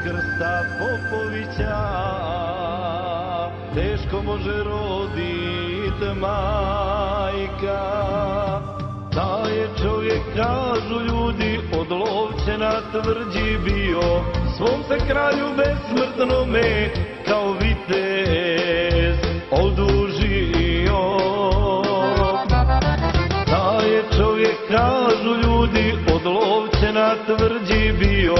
Krsta Popovića teško može rodit majka. Da je čovjek, kažu ljudi, od lovče na tvrđi bio, svom se kralju besmrtnome kao vitez odužio. Da je čovjek, kažu ljudi, od lovče na tvrđi bio,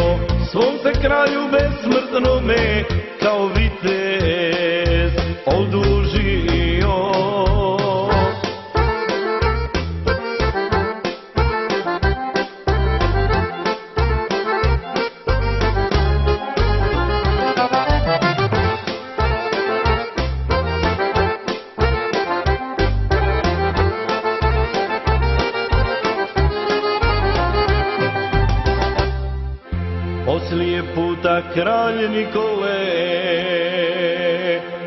svom se kralju besmrtnome kao vitez odužio. Poslije puta kralj Nikole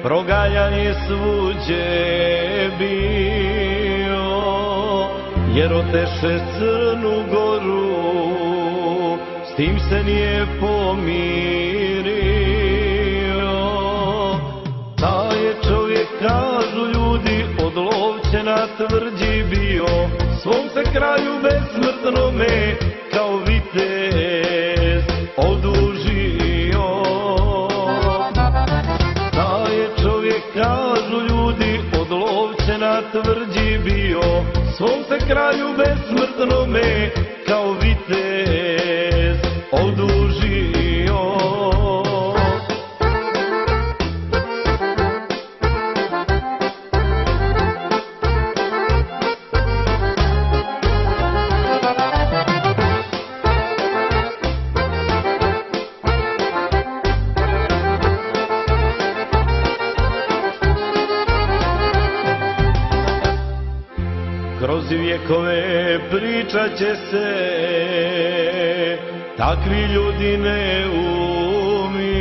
proganjan je svuđe bio, jer oteše Crnu Goru, s tim se nije pomirio. Da je čovjek, kažu ljudi, od lovče na tvrđi bio, svom se kralju besmrtnome kao vitez odužio. Da je čovjek, kažu ljudi, od lovče na tvrđi bio, svom se kralju besmrtnome kao vitez odužio. Kroz vjekove pričat će se, takvi ljudi ne umiru,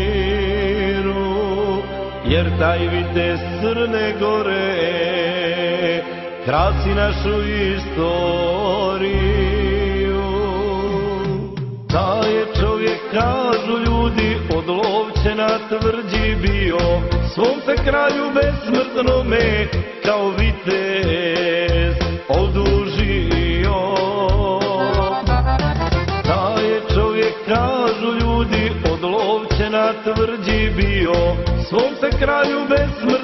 jer taj vitez Crne Gore krasi našu istoriju. Da je čovjek, kažu ljudi, od lovče na tvrđi bio, svom se kralju besmrtnome kao vitez odužio. Da je čovjek, kažu ljudi, od lovče na tvrđi bio, svom se kralju besmrtnome